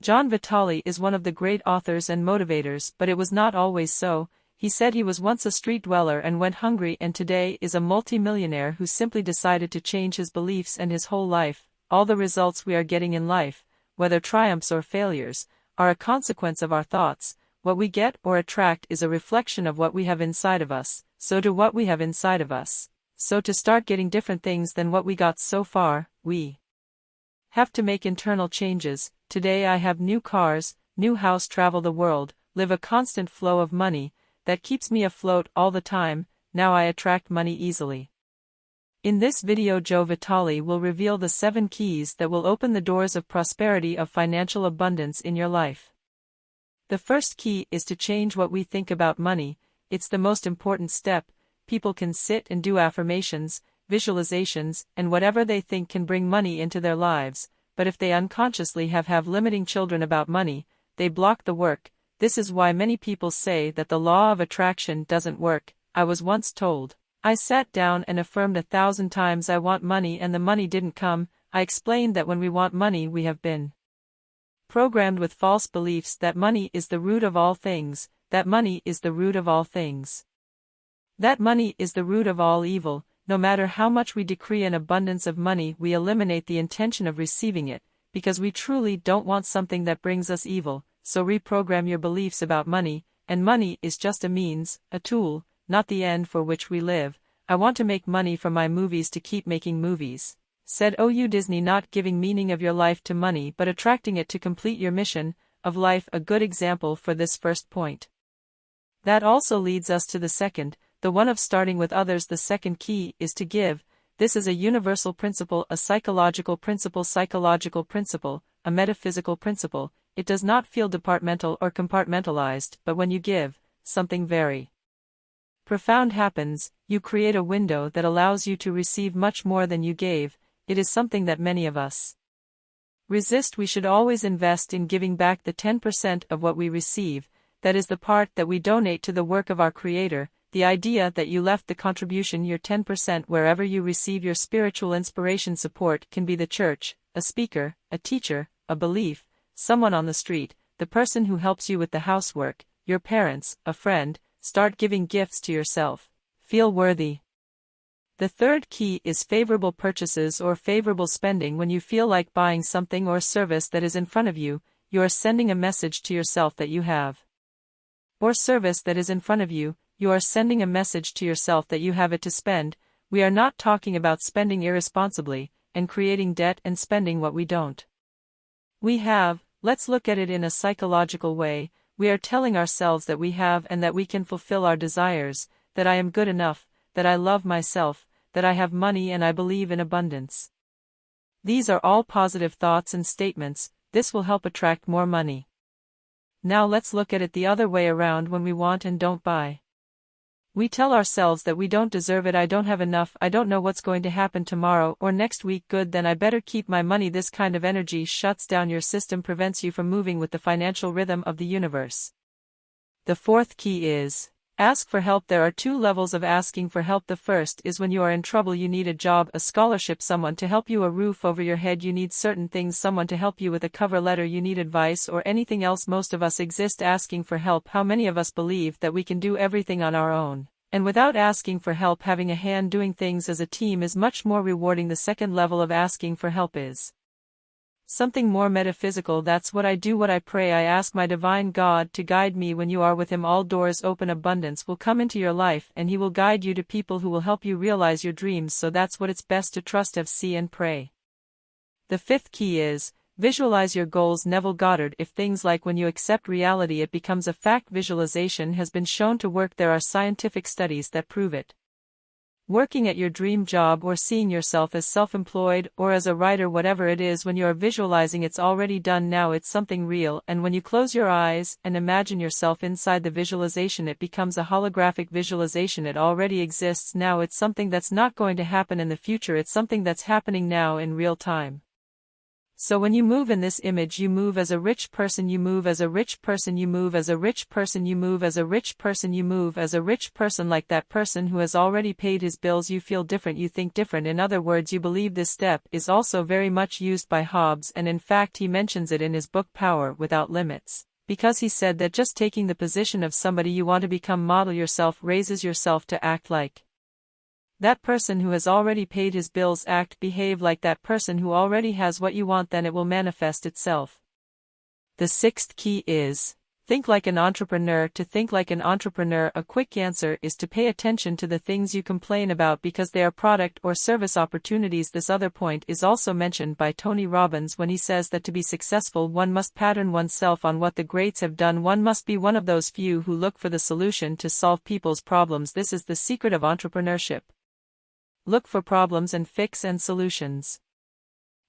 Joe Vitale is one of the great authors and motivators, but it was not always so. He said he was once a street dweller and went hungry, and today is a multi-millionaire who simply decided to change his beliefs and his whole life. All the results we are getting in life, whether triumphs or failures, are a consequence of our thoughts. What we get or attract is a reflection of what we have inside of us, so do what we have inside of us. So to start getting different things than what we got so far, we have to make internal changes. Today I have new cars, new house, travel the world, live a constant flow of money, that keeps me afloat all the time. Now I attract money easily. In this video Joe Vitale will reveal the 7 keys that will open the doors of prosperity, of financial abundance in your life. The first key is to change what we think about money. It's the most important step. People can sit and do affirmations, visualizations, and whatever they think can bring money into their lives, but if they unconsciously have limiting children about money, they block the work. This is why many people say that the law of attraction doesn't work. I was once told. I sat down and affirmed 1,000 times I want money and the money didn't come. I explained that when we want money we have been programmed with false beliefs that money is the root of all things, that money is the root of all things, that money is the root of all evil. No matter how much we decree an abundance of money, we eliminate the intention of receiving it, because we truly don't want something that brings us evil. So reprogram your beliefs about money, and money is just a means, a tool, not the end for which we live. I want to make money from my movies to keep making movies, said OU Disney. Not giving meaning of your life to money but attracting it to complete your mission of life. A good example for this first point. That also leads us to the second, the one of starting with others. The second key is to give. This is a universal principle, a psychological principle, a metaphysical principle. It does not feel departmental or compartmentalized, but when you give, something very profound happens. You create a window that allows you to receive much more than you gave. It is something that many of us resist. We should always invest in giving back the 10% of what we receive. That is the part that we donate to the work of our Creator. The idea that you left the contribution, your 10%, wherever you receive your spiritual inspiration. Support can be the church, a speaker, a teacher, a belief, someone on the street, the person who helps you with the housework, your parents, a friend. Start giving gifts to yourself. Feel worthy. The third key is favorable purchases or favorable spending. When you feel like buying something or service that is in front of you, you are sending a message to yourself that you have. Or service that is in front of you, you are sending a message to yourself that you have it to spend. We are not talking about spending irresponsibly, and creating debt and spending what we don't. We have. Let's look at it in a psychological way. We are telling ourselves that we have and that we can fulfill our desires, that I am good enough, that I love myself, that I have money and I believe in abundance. These are all positive thoughts and statements. This will help attract more money. Now let's look at it the other way around. When we want and don't buy, we tell ourselves that we don't deserve it. I don't have enough. I don't know what's going to happen tomorrow or next week. Good, then I better keep my money. This kind of energy shuts down your system, prevents you from moving with the financial rhythm of the universe. The fourth key is ask for help. There are 2 levels of asking for help. The first is when you are in trouble. You need a job, a scholarship, someone to help you, a roof over your head. You need certain things, someone to help you with a cover letter. You need advice or anything else. Most of us exist asking for help. How many of us believe that we can do everything on our own? And without asking for help, having a hand doing things as a team is much more rewarding. The second level of asking for help is something more metaphysical. That's what I do, what I pray. I ask my divine God to guide me. When you are with Him, all doors open. Abundance will come into your life and He will guide you to people who will help you realize your dreams. So that's what it's best to trust, have, see and pray. The fifth key is visualize your goals. Neville Goddard. If things like when you accept reality it becomes a fact. Visualization has been shown to work. There are scientific studies that prove it. Working at your dream job or seeing yourself as self-employed or as a writer, whatever it is, when you are visualizing, it's already done now. It's something real, and when you close your eyes and imagine yourself inside the visualization, it becomes a holographic visualization. It already exists now. It's something that's not going to happen in the future. It's something that's happening now in real time. So when you move in this image, you move as a rich person, you move as a rich person, you move as a rich person, you move as a rich person, you move as a rich person, like that person who has already paid his bills. You feel different, you think different. In other words, you believe. This step is also very much used by Hobbes, and in fact he mentions it in his book Power Without Limits, because he said that just taking the position of somebody you want to become, model yourself, raises yourself to act like that person who has already paid his bills, act, behave like that person who already has what you want, then it will manifest itself. The sixth key is, think like an entrepreneur. To think like an entrepreneur, a quick answer is to pay attention to the things you complain about because they are product or service opportunities. This other point is also mentioned by Tony Robbins when he says that to be successful one must pattern oneself on what the greats have done. One must be one of those few who look for the solution to solve people's problems. This is the secret of entrepreneurship. Look for problems and fix and solutions.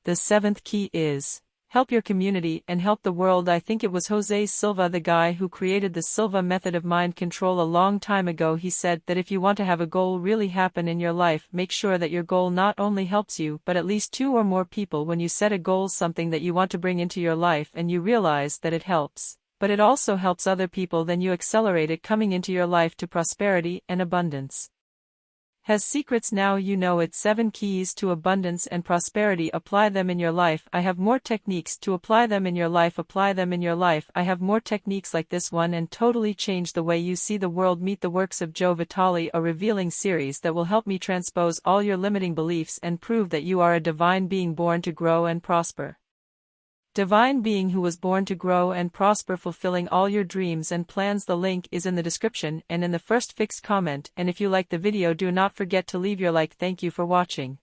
The seventh key is, help your community and help the world. I think it was Jose Silva, the guy who created the Silva method of mind control a long time ago. He said that if you want to have a goal really happen in your life, make sure that your goal not only helps you but at least 2 or more people. When you set a goal, something that you want to bring into your life, and you realize that it helps, but it also helps other people, then you accelerate it coming into your life to prosperity and abundance. Has secrets now, you know it. 7 keys to abundance and prosperity. Apply them in your life. I have more techniques to apply them in your life. Apply them in your life. I have more techniques like this one and totally change the way you see the world. Meet the works of Joe Vitale, a revealing series that will help me transpose all your limiting beliefs and prove that you are a divine being born to grow and prosper. Divine being who was born to grow and prosper, fulfilling all your dreams and plans. The link is in the description and in the first fixed comment, and if you like the video, do not forget to leave your like. Thank you for watching.